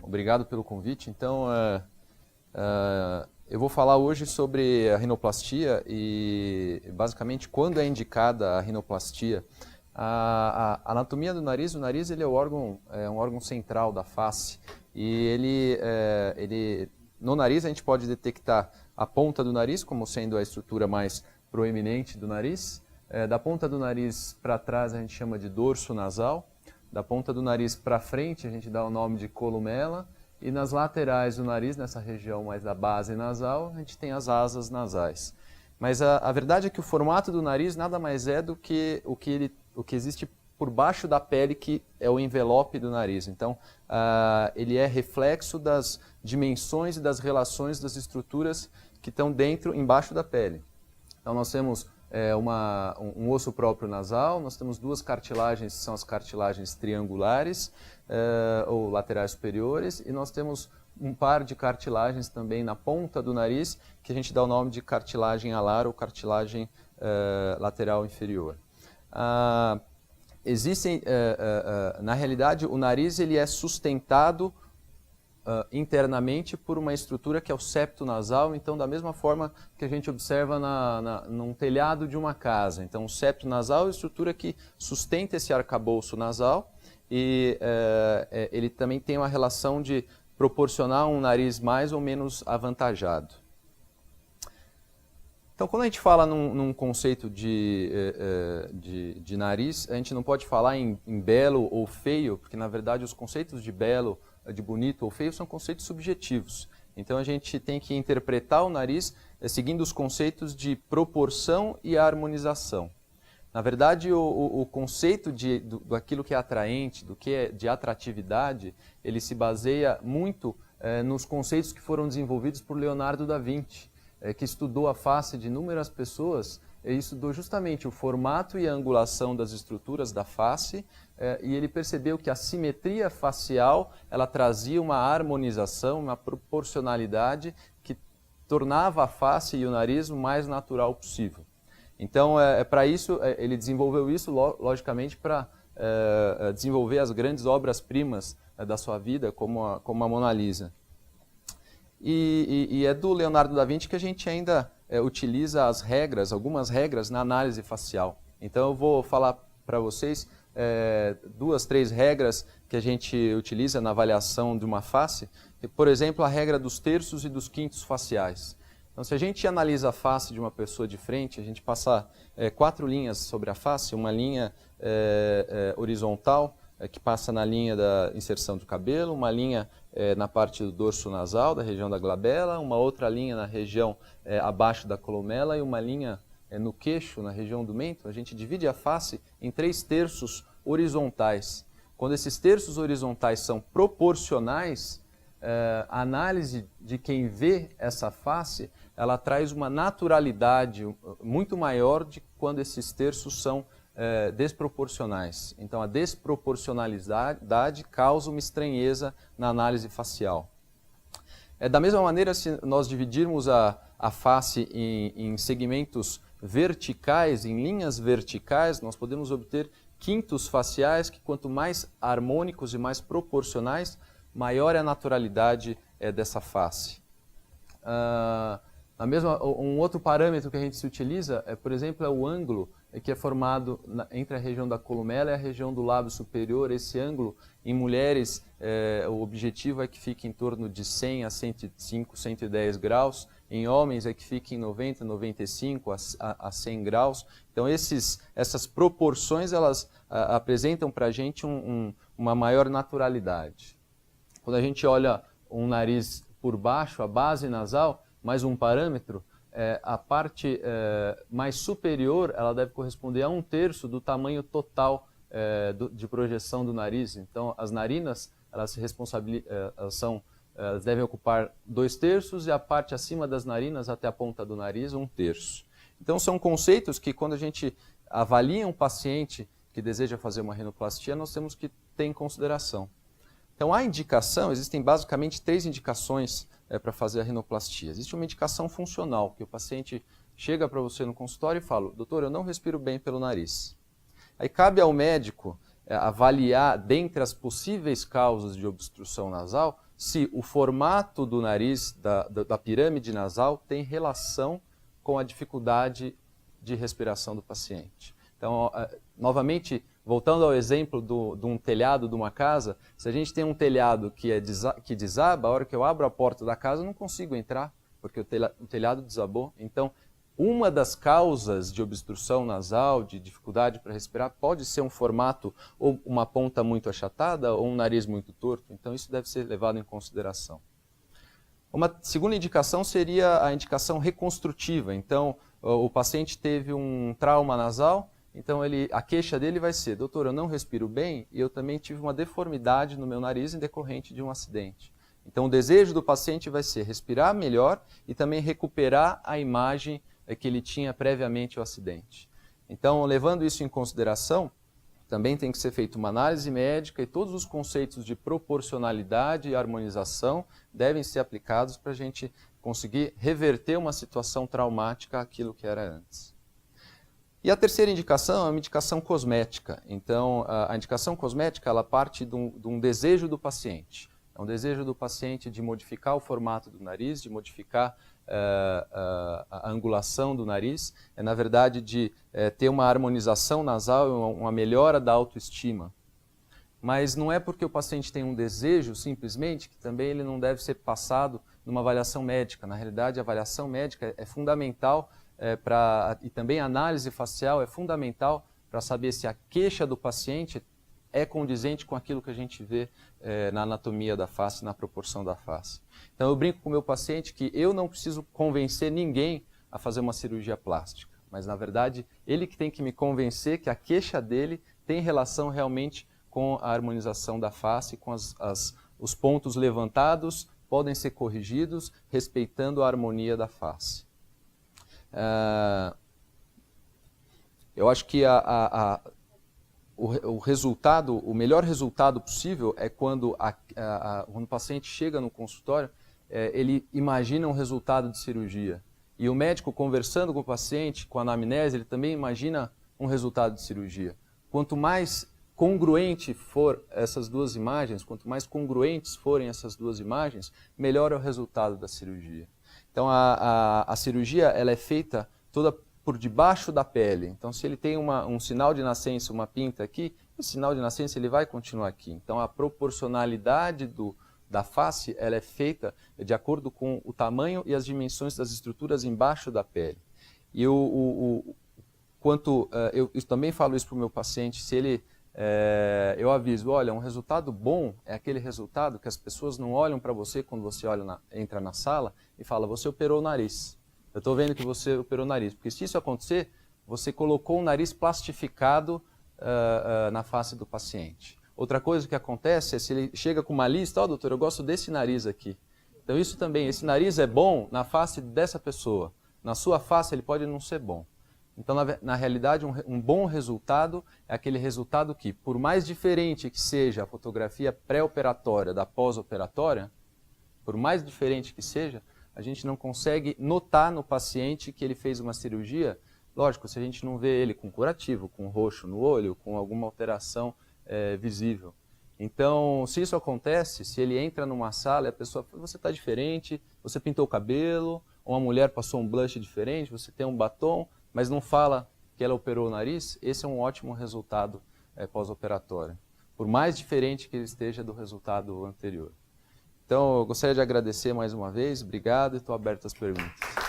Obrigado pelo convite. Então, eu vou falar hoje sobre a rinoplastia e, basicamente, quando é indicada a rinoplastia. A anatomia do nariz, o nariz ele é um órgão central da face e no nariz a gente pode detectar a ponta do nariz como sendo a estrutura mais proeminente do nariz. Da ponta do nariz para trás a gente chama de dorso nasal. Da ponta do nariz para frente a gente dá o nome de columela e nas laterais do nariz, nessa região mais da base nasal, a gente tem as asas nasais. Mas a verdade é que o formato do nariz nada mais é do que o que existe por baixo da pele, que é o envelope do nariz. Então, ele é reflexo das dimensões e das relações das estruturas que estão embaixo da pele. Então, nós temos um osso próprio nasal, nós temos duas cartilagens, que são as cartilagens triangulares ou laterais superiores, e nós temos um par de cartilagens também na ponta do nariz, que a gente dá o nome de cartilagem alar ou cartilagem lateral inferior. Na realidade, o nariz ele é sustentado internamente por uma estrutura que é o septo nasal, então da mesma forma que a gente observa num telhado de uma casa. Então o septo nasal é a estrutura que sustenta esse arcabouço nasal e ele também tem uma relação de proporcionar um nariz mais ou menos avantajado. Então, quando a gente fala num conceito de nariz, a gente não pode falar em belo ou feio, porque na verdade os conceitos de belo, de bonito ou feio são conceitos subjetivos. Então a gente tem que interpretar o nariz seguindo os conceitos de proporção e harmonização. Na verdade, o conceito daquilo que é atraente, do que é de atratividade, ele se baseia muito nos conceitos que foram desenvolvidos por Leonardo da Vinci, que estudou a face de inúmeras pessoas e estudou justamente o formato e a angulação das estruturas da face e ele percebeu que a simetria facial ela trazia uma harmonização, uma proporcionalidade que tornava a face e o nariz o mais natural possível. Então, para isso, ele desenvolveu isso, logicamente, para desenvolver as grandes obras-primas da sua vida, como a Mona Lisa. E é do Leonardo da Vinci que a gente ainda utiliza algumas regras na análise facial. Então eu vou falar para vocês 2, 3 regras que a gente utiliza na avaliação de uma face. Por exemplo, a regra dos terços e dos quintos faciais. Então se a gente analisa a face de uma pessoa de frente, a gente passa 4 linhas sobre a face, uma linha horizontal, que passa na linha da inserção do cabelo, uma linha na parte do dorso nasal, da região da glabela, uma outra linha na região abaixo da columela e uma linha no queixo, na região do mento. A gente divide a face em 3 terços horizontais. Quando esses terços horizontais são proporcionais, a análise de quem vê essa face, ela traz uma naturalidade muito maior de quando esses terços são desproporcionais. Então a desproporcionalidade causa uma estranheza na análise facial. Da mesma maneira, se nós dividirmos a face em segmentos verticais, em linhas verticais, nós podemos obter quintos faciais que quanto mais harmônicos e mais proporcionais, maior é a naturalidade dessa face. Um outro parâmetro que a gente se utiliza, por exemplo, é o ângulo que é formado entre a região da columela e a região do lábio superior. Esse ângulo, em mulheres, o objetivo é que fique em torno de 100 a 105, 110 graus. Em homens é que fique em 90, 95 a 100 graus. Então essas proporções elas apresentam para a gente uma maior naturalidade. Quando a gente olha um nariz por baixo, a base nasal, mais um parâmetro, a parte mais superior ela deve corresponder a 1/3 do tamanho total de projeção do nariz. Então as narinas elas devem ocupar 2/3 e a parte acima das narinas até a ponta do nariz 1/3. Então são conceitos que quando a gente avalia um paciente que deseja fazer uma rinoplastia nós temos que ter em consideração. Então, a indicação, existem basicamente 3 indicações para fazer a rinoplastia. Existe uma indicação funcional, que o paciente chega para você no consultório e fala, doutor, eu não respiro bem pelo nariz. Aí cabe ao médico avaliar, dentre as possíveis causas de obstrução nasal, se o formato do nariz, da pirâmide nasal, tem relação com a dificuldade de respiração do paciente. Então, novamente, voltando ao exemplo de um telhado de uma casa, se a gente tem um telhado que desaba, a hora que eu abro a porta da casa eu não consigo entrar, porque o telhado desabou. Então, uma das causas de obstrução nasal, de dificuldade para respirar, pode ser um formato ou uma ponta muito achatada ou um nariz muito torto. Então, isso deve ser levado em consideração. Uma segunda indicação seria a indicação reconstrutiva. Então, o paciente teve um trauma nasal, então a queixa dele vai ser, doutor, eu não respiro bem e eu também tive uma deformidade no meu nariz em decorrente de um acidente. Então, o desejo do paciente vai ser respirar melhor e também recuperar a imagem que ele tinha previamente ao acidente. Então, levando isso em consideração, também tem que ser feita uma análise médica e todos os conceitos de proporcionalidade e harmonização devem ser aplicados para a gente conseguir reverter uma situação traumática àquilo que era antes. E a terceira indicação é uma indicação cosmética. Então, a indicação cosmética ela parte de um desejo do paciente. É um desejo do paciente de modificar o formato do nariz, de modificar a angulação do nariz, na verdade de ter uma harmonização nasal, uma melhora da autoestima. Mas não é porque o paciente tem um desejo, simplesmente, que também ele não deve ser passado numa avaliação médica. Na realidade, a avaliação médica é fundamental e também a análise facial é fundamental para saber se a queixa do paciente é condizente com aquilo que a gente vê na anatomia da face, na proporção da face. Então eu brinco com o meu paciente que eu não preciso convencer ninguém a fazer uma cirurgia plástica, mas na verdade ele que tem que me convencer que a queixa dele tem relação realmente com a harmonização da face, com os pontos levantados podem ser corrigidos respeitando a harmonia da face. Eu acho que o melhor resultado possível é quando o paciente chega no consultório, ele imagina um resultado de cirurgia. E o médico conversando com o paciente, com a anamnese, ele também imagina um resultado de cirurgia. Quanto mais congruente for essas duas imagens, quanto mais congruentes forem essas duas imagens, melhor é o resultado da cirurgia. Então a cirurgia ela é feita toda por debaixo da pele. Então, se ele tem um sinal de nascença, uma pinta aqui, esse sinal de nascença ele vai continuar aqui. Então, a proporcionalidade da face ela é feita de acordo com o tamanho e as dimensões das estruturas embaixo da pele. E eu também falo isso para o meu paciente, se ele, eu aviso, olha, um resultado bom é aquele resultado que as pessoas não olham para você quando você entra na sala e fala, você operou o nariz. Eu estou vendo que você operou o nariz, porque se isso acontecer, você colocou o nariz plastificado na face do paciente. Outra coisa que acontece é se ele chega com uma lista, doutor, eu gosto desse nariz aqui. Então isso também, esse nariz é bom na face dessa pessoa. Na sua face ele pode não ser bom. Então na realidade um bom resultado é aquele resultado que, por mais diferente que seja a fotografia pré-operatória da pós-operatória, por mais diferente que seja, a gente não consegue notar no paciente que ele fez uma cirurgia. Lógico, se a gente não vê ele com curativo, com roxo no olho, com alguma alteração visível. Então, se isso acontece, se ele entra numa sala e a pessoa fala, você está diferente, você pintou o cabelo, ou uma mulher passou um blush diferente, você tem um batom, mas não fala que ela operou o nariz, esse é um ótimo resultado pós-operatório, por mais diferente que ele esteja do resultado anterior. Então, eu gostaria de agradecer mais uma vez, obrigado e estou aberto às perguntas.